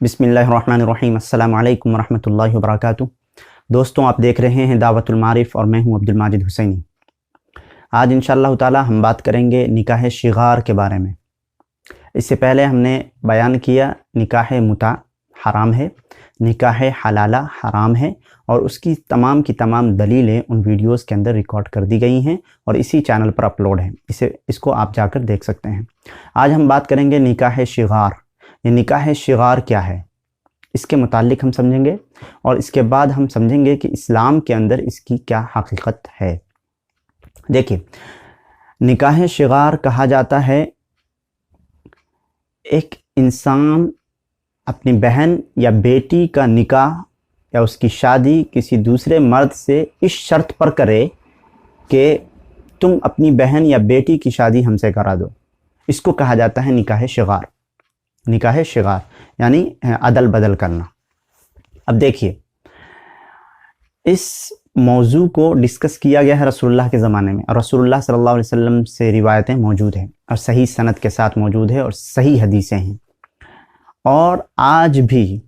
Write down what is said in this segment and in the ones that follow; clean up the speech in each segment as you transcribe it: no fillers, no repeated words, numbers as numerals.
بسم اللہ الرحمن الرحیم۔ السلام علیکم ورحمۃ اللہ وبرکاتہ۔ دوستوں، آپ دیکھ رہے ہیں دعوت المعارف اور میں ہوں عبد الماجد حسینی۔ آج انشاءاللہ تعالی ہم بات کریں گے نکاح صغار کے بارے میں۔ اس سے پہلے ہم نے بیان کیا نکاح متع حرام ہے، نکاح حلالہ حرام ہے، اور اس کی تمام دلیلیں ان ویڈیوز کے اندر ریکارڈ کر دی گئی ہیں اور اسی چینل پر اپلوڈ ہیں، اس کو آپ جا کر دیکھ سکتے ہیں۔ آج ہم بات کریں گے نکاح صغار۔ یہ نکاح صغار کیا ہے، اس کے متعلق ہم سمجھیں گے، اور اس کے بعد ہم سمجھیں گے کہ اسلام کے اندر اس کی کیا حقیقت ہے۔ دیکھیے، نکاح صغار کہا جاتا ہے ایک انسان اپنی بہن یا بیٹی کا نکاح یا اس کی شادی کسی دوسرے مرد سے اس شرط پر کرے کہ تم اپنی بہن یا بیٹی کی شادی ہم سے کرا دو، اس کو کہا جاتا ہے نکاح صغار۔ نکاح صغار یعنی عدل بدل کرنا۔ اب دیکھیے، اس موضوع کو ڈسکس کیا گیا ہے رسول اللہ کے زمانے میں، اور رسول اللہ صلی اللہ علیہ وسلم سے روایتیں موجود ہیں اور صحیح سند کے ساتھ موجود ہے اور صحیح حدیثیں ہیں۔ اور آج بھی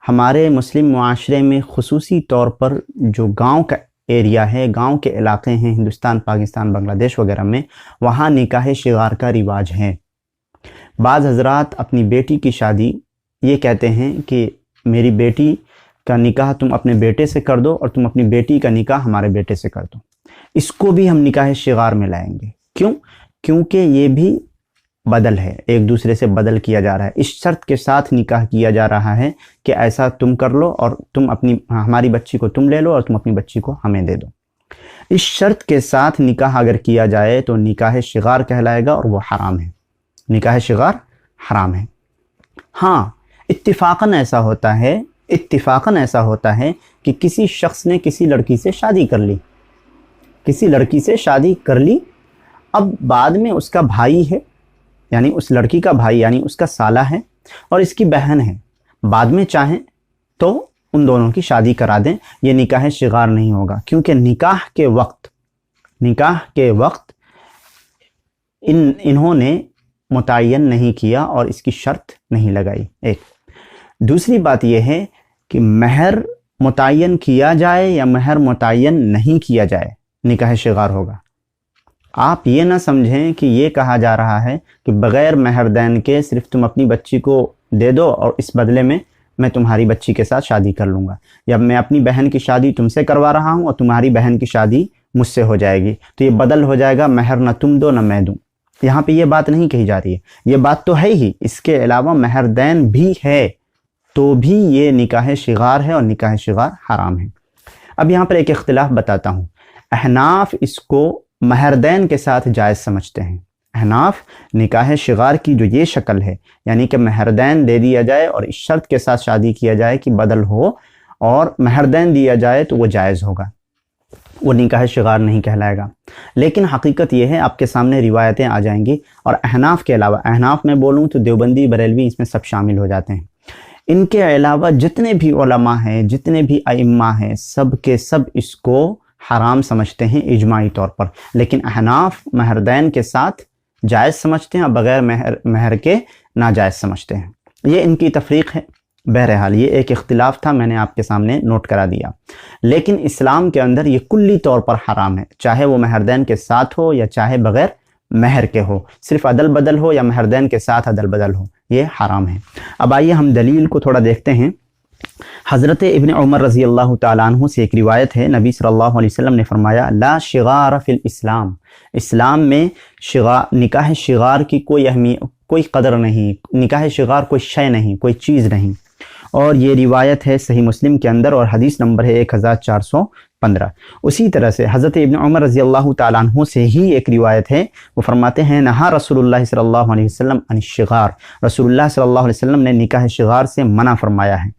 ہمارے مسلم معاشرے میں خصوصی طور پر جو گاؤں کا ایریا ہے، گاؤں کے علاقے ہیں ہندوستان، پاکستان، بنگلہ دیش وغیرہ میں، وہاں نکاح صغار کا رواج ہے۔ بعض حضرات اپنی بیٹی کی شادی یہ کہتے ہیں کہ میری بیٹی کا نکاح تم اپنے بیٹے سے کر دو اور تم اپنی بیٹی کا نکاح ہمارے بیٹے سے کر دو، اس کو بھی ہم نکاح صغار میں لائیں گے۔ کیوں؟ کیونکہ یہ بھی بدل ہے، ایک دوسرے سے بدل کیا جا رہا ہے، اس شرط کے ساتھ نکاح کیا جا رہا ہے کہ ایسا تم کر لو اور تم ہماری بچی کو تم لے لو اور تم اپنی بچی کو ہمیں دے دو۔ اس شرط کے ساتھ نکاح اگر کیا جائے تو نکاح صغار کہلائے گا اور وہ حرام ہے۔ نکاح صغار حرام ہے۔ ہاں، اتفاقاً ایسا ہوتا ہے کہ کسی شخص نے کسی لڑکی سے شادی کر لی، اب بعد میں اس کا بھائی ہے، یعنی اس لڑکی کا بھائی یعنی اس کا سالہ ہے، اور اس کی بہن ہے، بعد میں چاہیں تو ان دونوں کی شادی کرا دیں، یہ نکاح صغار نہیں ہوگا، کیونکہ نکاح کے وقت انہوں نے متعین نہیں کیا اور اس کی شرط نہیں لگائی۔ ایک دوسری بات یہ ہے کہ مہر متعین کیا جائے یا مہر متعین نہیں کیا جائے، نکاح صغار ہوگا۔ آپ یہ نہ سمجھیں کہ یہ کہا جا رہا ہے کہ بغیر مہر دین کے صرف تم اپنی بچی کو دے دو اور اس بدلے میں تمہاری بچی کے ساتھ شادی کر لوں گا، یا میں اپنی بہن کی شادی تم سے کروا رہا ہوں اور تمہاری بہن کی شادی مجھ سے ہو جائے گی، تو یہ بدل ہو جائے گا، مہر نہ تم دو نہ میں دوں۔ یہاں پہ یہ بات نہیں کہی جا رہی ہے، یہ بات تو ہے ہی، اس کے علاوہ مہر دین بھی ہے، تو بھی یہ نکاح صغار ہے اور نکاح صغار حرام ہے۔ اب یہاں پر ایک اختلاف بتاتا ہوں۔ احناف اس کو مہر دین کے ساتھ جائز سمجھتے ہیں۔ احناف نکاح صغار کی جو یہ شکل ہے، یعنی کہ مہر دین دے دیا جائے اور اس شرط کے ساتھ شادی کیا جائے کہ بدل ہو اور مہر دین دیا جائے تو وہ جائز ہوگا، وہ نکاح صغار نہیں کہلائے گا۔ لیکن حقیقت یہ ہے، آپ کے سامنے روایتیں آ جائیں گی، اور احناف کے علاوہ، احناف میں بولوں تو دیوبندی، بریلوی اس میں سب شامل ہو جاتے ہیں، ان کے علاوہ جتنے بھی علماء ہیں، جتنے بھی ائمہ ہیں، سب کے سب اس کو حرام سمجھتے ہیں اجماعی طور پر، لیکن احناف مہر دین کے ساتھ جائز سمجھتے ہیں اور بغیر مہر کے ناجائز سمجھتے ہیں۔ یہ ان کی تفریق ہے۔ بہرحال یہ ایک اختلاف تھا، میں نے آپ کے سامنے نوٹ کرا دیا، لیکن اسلام کے اندر یہ کلی طور پر حرام ہے، چاہے وہ مہر دین کے ساتھ ہو یا چاہے بغیر مہر کے ہو، صرف عدل بدل ہو یا مہر دین کے ساتھ عدل بدل ہو، یہ حرام ہے۔ اب آئیے ہم دلیل کو تھوڑا دیکھتے ہیں۔ حضرت ابن عمر رضی اللہ تعالیٰ عنہ سے ایک روایت ہے، نبی صلی اللہ علیہ وسلم نے فرمایا، لا شغار فی الاسلام، اسلام میں نکاح صغار کی کوئی قدر نہیں، نکاح صغار کوئی شے نہیں، کوئی چیز نہیں۔ اور یہ روایت ہے صحیح مسلم کے اندر، اور حدیث نمبر ہے 1415۔ اسی طرح سے حضرت ابن عمر رضی اللہ تعالیٰ عنہ سے ہی ایک روایت ہے، وہ فرماتے ہیں، نہا رسول اللہ صلی اللہ علیہ وسلم عن الشغار، رسول اللہ صلی اللہ علیہ وسلم نے نکاح صغار سے منع فرمایا ہے۔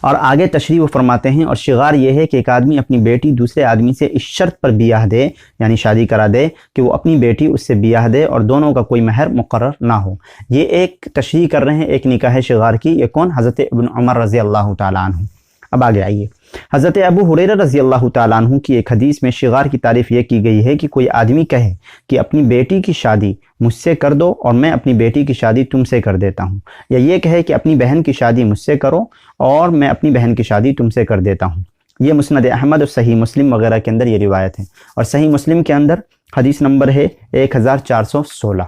اور آگے تشریح وہ فرماتے ہیں، اور شغار یہ ہے کہ ایک آدمی اپنی بیٹی دوسرے آدمی سے اس شرط پر بیاہ دے، یعنی شادی کرا دے کہ وہ اپنی بیٹی اس سے بیاہ دے اور دونوں کا کوئی مہر مقرر نہ ہو۔ یہ ایک تشریح کر رہے ہیں ایک نکاح صغار کی، یہ کون؟ حضرت ابن عمر رضی اللہ تعالیٰ عنہ۔ اب آگے آئیے، حضرت ابو ہریرہ رضی اللہ تعالیٰ عنہ کی ایک حدیث میں شغار کی تعریف یہ کی گئی ہے کہ کوئی آدمی کہے کہ اپنی بیٹی کی شادی مجھ سے کر دو اور میں اپنی بیٹی کی شادی تم سے کر دیتا ہوں، یا یہ کہے کہ اپنی بہن کی شادی مجھ سے کرو اور میں اپنی بہن کی شادی تم سے کر دیتا ہوں۔ یہ مسند احمد اور صحیح مسلم وغیرہ کے اندر یہ روایت ہے، اور صحیح مسلم کے اندر حدیث نمبر ہے 1416۔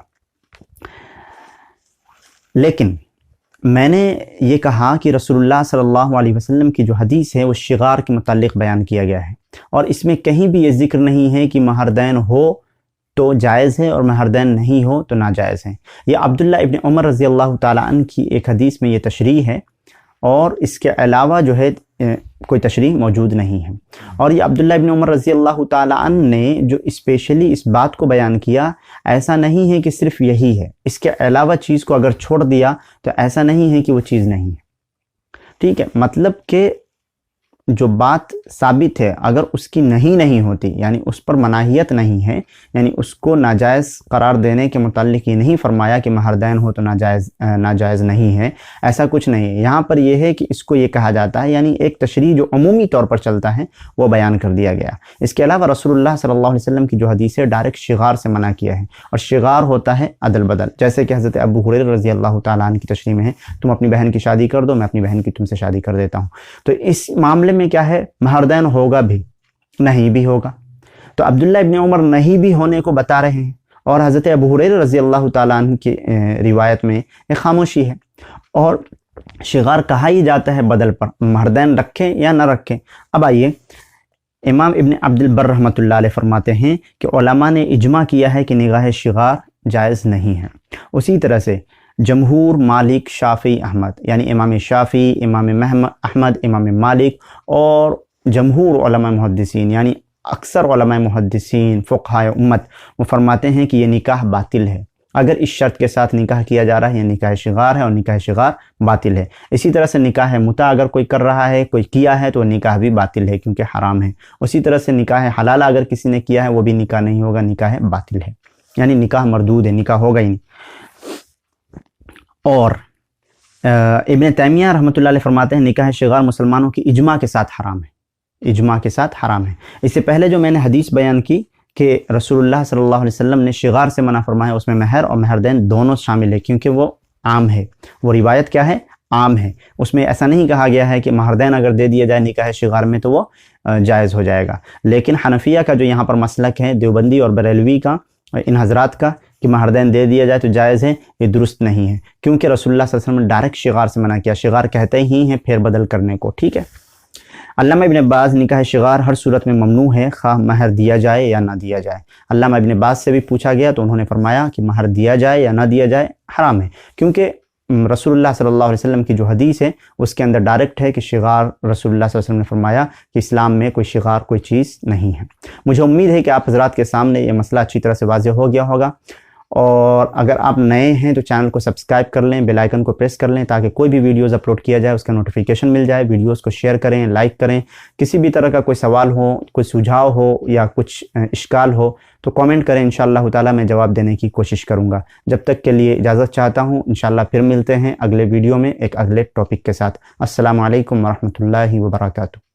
لیکن میں نے یہ کہا کہ رسول اللہ صلی اللہ علیہ وسلم کی جو حدیث ہے وہ شغار کے متعلق بیان کیا گیا ہے، اور اس میں کہیں بھی یہ ذکر نہیں ہے کہ مہردین ہو تو جائز ہے اور مہردین نہیں ہو تو ناجائز ہے۔ یہ عبداللہ ابن عمر رضی اللہ تعالیٰ عنہ کی ایک حدیث میں یہ تشریح ہے، اور اس کے علاوہ جو ہے کوئی تشریح موجود نہیں ہے۔ اور یہ عبداللہ ابن عمر رضی اللہ تعالیٰ عنہ نے جو اسپیشلی اس بات کو بیان کیا، ایسا نہیں ہے کہ صرف یہی ہے، اس کے علاوہ چیز کو اگر چھوڑ دیا تو ایسا نہیں ہے کہ وہ چیز نہیں ہے، ٹھیک ہے۔ مطلب کہ جو بات ثابت ہے اگر اس کی نہیں ہوتی، یعنی اس پر مناہیت نہیں ہے، یعنی اس کو ناجائز قرار دینے کے متعلق یہ نہیں فرمایا کہ مہردین ہو تو ناجائز نہیں ہے، ایسا کچھ نہیں ہے۔ یہاں پر یہ ہے کہ اس کو یہ کہا جاتا ہے، یعنی ایک تشریح جو عمومی طور پر چلتا ہے وہ بیان کر دیا گیا۔ اس کے علاوہ رسول اللہ صلی اللہ علیہ وسلم کی جو حدیث ہے ڈائریکٹ شغار سے منع کیا ہے، اور شغار ہوتا ہے عدل بدل، جیسے کہ حضرت ابو ہریرہ رضی اللہ تعالیٰ عنہ کی تشریح میں ہے، تم اپنی بہن کی شادی کر دو، میں اپنی بہن کی تم سے شادی کر دیتا ہوں۔ تو اس معاملے میں کیا ہے، مہردین ہوگا بھی نہیں بھی ہوگا، تو عبداللہ ابن عمر نہیں بھی ہونے کو بتا رہے ہیں، اور حضرت ابو ہریرہ رضی اللہ تعالیٰ عنہ کی روایت میں ایک خاموشی ہے، اور شغار کہا ہی جاتا ہے بدل پر، مہردین رکھیں یا نہ رکھیں۔ اب آئیے، امام ابن عبد البر رحمۃ اللہ علیہ فرماتے ہیں کہ علماء نے اجماع کیا ہے کہ نگاہ شغار جائز نہیں ہے۔ اسی طرح سے جمہور، مالک، شافعی، احمد، یعنی امام شافعی، امام احمد، امام مالک اور جمہور علماء محدثین، یعنی اکثر علماء محدثین فقہاء امت، وہ فرماتے ہیں کہ یہ نکاح باطل ہے اگر اس شرط کے ساتھ نکاح کیا جا رہا ہے، یہ نکاح شغار ہے اور نکاح شغار باطل ہے۔ اسی طرح سے نکاح متع اگر کوئی کر رہا ہے، کوئی کیا ہے، تو نکاح بھی باطل ہے کیونکہ حرام ہے۔ اسی طرح سے نکاح حلال اگر کسی نے کیا ہے وہ بھی نکاح نہیں ہوگا، نکاح باطل ہے، یعنی نکاح مردود ہے، نکاح ہوگا ہی نہیں۔ اور ابن تیمیہ رحمۃ اللہ علیہ فرماتے ہیں نکاح شغار مسلمانوں کی اجماع کے ساتھ حرام ہے، اجماع کے ساتھ حرام ہے۔ اس سے پہلے جو میں نے حدیث بیان کی کہ رسول اللہ صلی اللہ علیہ وسلم نے شغار سے منع فرمایا، اس میں مہر اور مہردین دونوں شامل ہے، کیونکہ وہ عام ہے، وہ روایت کیا ہے، عام ہے۔ اس میں ایسا نہیں کہا گیا ہے کہ مہردین اگر دے دیا جائے نکاح شغار میں تو وہ جائز ہو جائے گا۔ لیکن حنفیہ کا جو یہاں پر مسلک ہے، دیوبندی اور بریلوی کا، ان حضرات کا، کہ مہردین دے دیا جائے تو جائز ہے، یہ درست نہیں ہے، کیونکہ رسول اللہ صلی اللہ علیہ وسلم نے ڈائریکٹ شغار سے منع کیا، شغار کہتے ہی ہیں پھیر بدل کرنے کو، ٹھیک ہے۔ علامہ ابن باز نکاح شغار ہر صورت میں ممنوع ہے، خواہ مہر دیا جائے یا نہ دیا جائے۔ علامہ ابن باز سے بھی پوچھا گیا تو انہوں نے فرمایا کہ مہر دیا جائے یا نہ دیا جائے حرام ہے، کیونکہ رسول اللہ صلی اللہ علیہ وسلم کی جو حدیث ہے اس کے اندر ڈائریکٹ ہے کہ شغار، رسول اللہ صلی اللہ علیہ وسلم نے فرمایا کہ اسلام میں کوئی شغار کوئی چیز نہیں ہے۔ مجھے امید ہے کہ آپ حضرات کے سامنے یہ مسئلہ اچھی طرح سے واضح ہو گیا ہوگا، اور اگر آپ نئے ہیں تو چینل کو سبسکرائب کر لیں، بیل آئیکن کو پریس کر لیں تاکہ کوئی بھی ویڈیوز اپلوڈ کیا جائے اس کا نوٹیفیکیشن مل جائے۔ ویڈیوز کو شیئر کریں، لائک کریں۔ کسی بھی طرح کا کوئی سوال ہو، کوئی سجھاؤ ہو یا کچھ اشکال ہو تو کامنٹ کریں، انشاءاللہ تعالی میں جواب دینے کی کوشش کروں گا۔ جب تک کے لیے اجازت چاہتا ہوں، انشاءاللہ پھر ملتے ہیں اگلے ویڈیو میں ایک اگلے ٹاپک کے ساتھ۔ السلام علیکم ورحمۃ اللہ وبرکاتہ۔